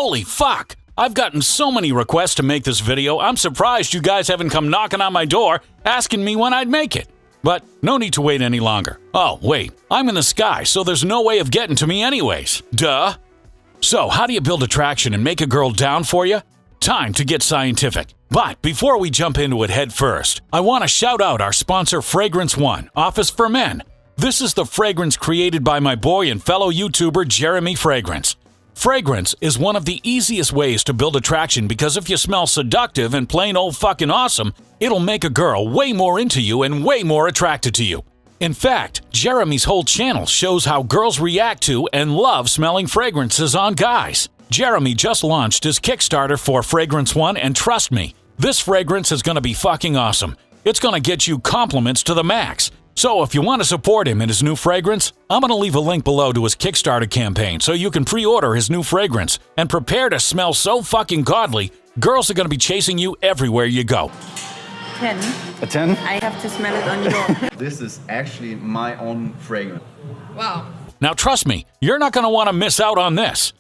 Holy fuck! I've gotten so many requests to make this video, I'm surprised you guys haven't come knocking on my door asking me when I'd make it. But no need to wait any longer. Oh, wait, I'm in the sky, so there's no way of getting to me anyways. Duh! So, how do you build attraction and make a girl down for you? Time to get scientific. But before we jump into it head first, I want to shout out our sponsor Fragrance One, Office for Men. This is the fragrance created by my boy and fellow YouTuber Jeremy Fragrance. Fragrance is one of the easiest ways to build attraction because if you smell seductive and plain old fucking awesome, it'll make a girl way more into you and way more attracted to you. In fact, Jeremy's whole channel shows how girls react to and love smelling fragrances on guys. Jeremy just launched his Kickstarter for Fragrance One, and trust me, this fragrance is going to be fucking awesome. It's going to get you compliments to the max. So if you want to support him in his new fragrance, I'm going to leave a link below to his Kickstarter campaign so you can pre-order his new fragrance and prepare to smell so fucking godly, girls are going to be chasing you everywhere you go. 10. A 10? I have to smell it on your... This is actually my own fragrance. Wow. Now trust me, you're not going to want to miss out on this.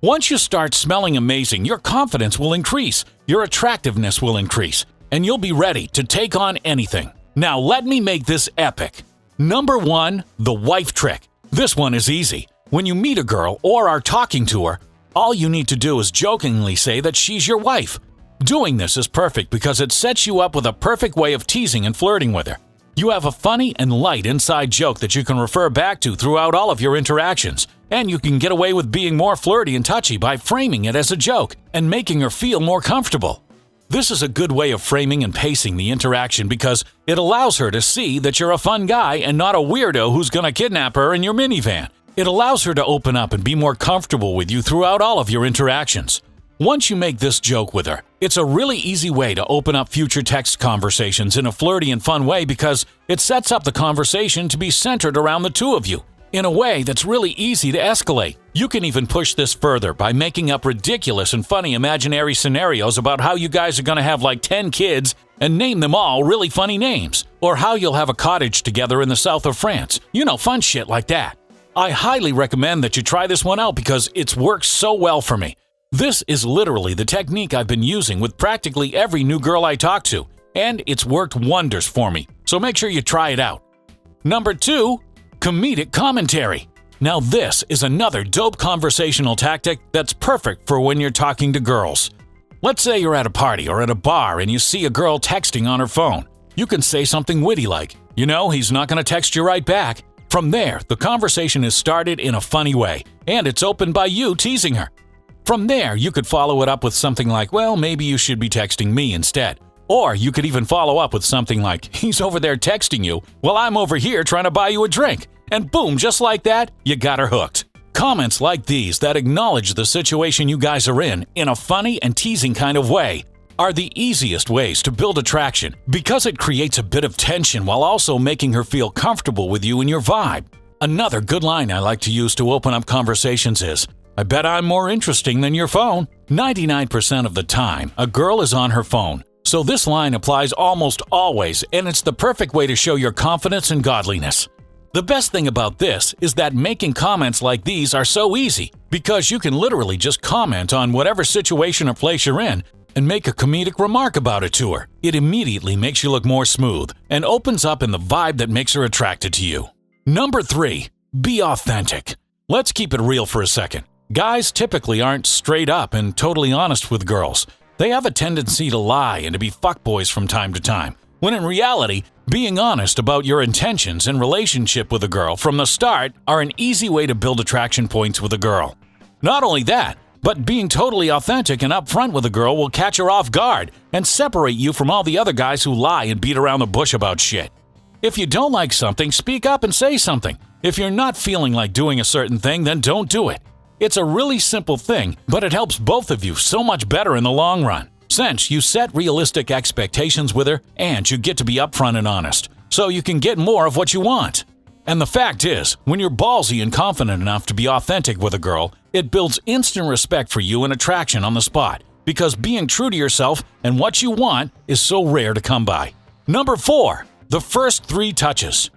Once you start smelling amazing, your confidence will increase, your attractiveness will increase, and you'll be ready to take on anything. Now let me make this epic. Number 1, the wife trick. This one is easy. When you meet a girl or are talking to her, all you need to do is jokingly say that she's your wife. Doing this is perfect because it sets you up with a perfect way of teasing and flirting with her. You have a funny and light inside joke that you can refer back to throughout all of your interactions, and you can get away with being more flirty and touchy by framing it as a joke and making her feel more comfortable. This is a good way of framing and pacing the interaction because it allows her to see that you're a fun guy and not a weirdo who's going to kidnap her in your minivan. It allows her to open up and be more comfortable with you throughout all of your interactions. Once you make this joke with her, it's a really easy way to open up future text conversations in a flirty and fun way because it sets up the conversation to be centered around the two of you in a way that's really easy to escalate. You can even push this further by making up ridiculous and funny imaginary scenarios about how you guys are going to have like 10 kids and name them all really funny names, or how you'll have a cottage together in the south of France. You know, fun shit like that. I highly recommend that you try this one out because it's worked so well for me. This is literally the technique I've been using with practically every new girl I talk to, and it's worked wonders for me, so make sure you try it out. Number 2, comedic commentary. Now this is another dope conversational tactic that's perfect for when you're talking to girls. Let's say you're at a party or at a bar and you see a girl texting on her phone. You can say something witty like, you know, he's not going to text you right back. From there, the conversation is started in a funny way, and it's opened by you teasing her. From there, you could follow it up with something like, well, maybe you should be texting me instead. Or you could even follow up with something like, he's over there texting you while I'm over here trying to buy you a drink. And boom, just like that, you got her hooked. Comments like these that acknowledge the situation you guys are in a funny and teasing kind of way are the easiest ways to build attraction because it creates a bit of tension while also making her feel comfortable with you and your vibe. Another good line I like to use to open up conversations is, I bet I'm more interesting than your phone. 99% of the time, a girl is on her phone. So this line applies almost always, and it's the perfect way to show your confidence and godliness. The best thing about this is that making comments like these are so easy because you can literally just comment on whatever situation or place you're in and make a comedic remark about it to her. It immediately makes you look more smooth and opens up in the vibe that makes her attracted to you. Number 3, be authentic. Let's keep it real for a second. Guys typically aren't straight up and totally honest with girls. They have a tendency to lie and to be fuckboys from time to time, when in reality, being honest about your intentions and relationship with a girl from the start are an easy way to build attraction points with a girl. Not only that, but being totally authentic and upfront with a girl will catch her off guard and separate you from all the other guys who lie and beat around the bush about shit. If you don't like something, speak up and say something. If you're not feeling like doing a certain thing, then don't do it. It's a really simple thing, but it helps both of you so much better in the long run, since you set realistic expectations with her and you get to be upfront and honest, so you can get more of what you want. And the fact is, when you're ballsy and confident enough to be authentic with a girl, it builds instant respect for you and attraction on the spot, because being true to yourself and what you want is so rare to come by. Number 4, the first 3 touches.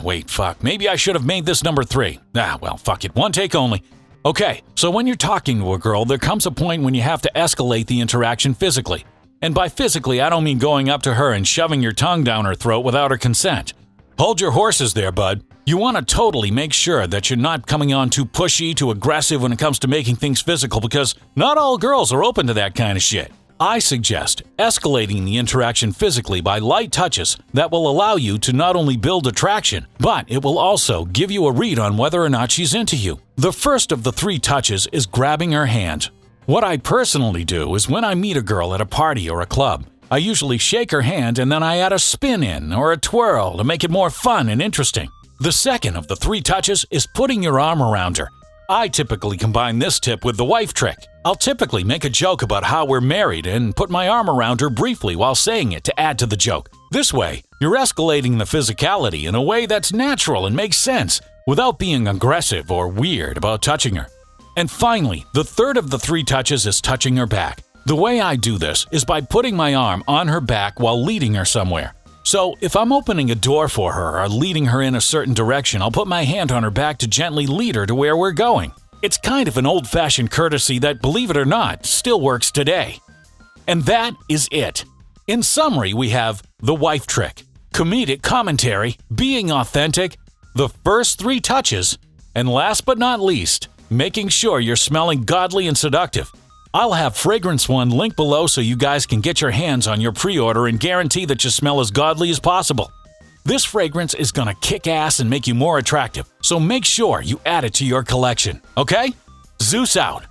Wait, fuck, maybe I should have made this number 3. Well, fuck it, one take only. Okay, so when you're talking to a girl, there comes a point when you have to escalate the interaction physically. And by physically, I don't mean going up to her and shoving your tongue down her throat without her consent. Hold your horses there, bud. You want to totally make sure that you're not coming on too pushy, too aggressive when it comes to making things physical, because not all girls are open to that kind of shit. I suggest escalating the interaction physically by light touches that will allow you to not only build attraction, but it will also give you a read on whether or not she's into you. The first of the 3 touches is grabbing her hand. What I personally do is when I meet a girl at a party or a club, I usually shake her hand and then I add a spin in or a twirl to make it more fun and interesting. The second of the 3 touches is putting your arm around her. I typically combine this tip with the wife trick. I'll typically make a joke about how we're married and put my arm around her briefly while saying it to add to the joke. This way, you're escalating the physicality in a way that's natural and makes sense without being aggressive or weird about touching her. And finally, the third of the 3 touches is touching her back. The way I do this is by putting my arm on her back while leading her somewhere. So, if I'm opening a door for her or leading her in a certain direction, I'll put my hand on her back to gently lead her to where we're going. It's kind of an old-fashioned courtesy that, believe it or not, still works today. And that is it. In summary, we have the wife trick, comedic commentary, being authentic, the first 3 touches, and last but not least, making sure you're smelling godly and seductive. I'll have Fragrance One linked below so you guys can get your hands on your pre-order and guarantee that you smell as godly as possible. This fragrance is gonna kick ass and make you more attractive, so make sure you add it to your collection, okay? Zeus out.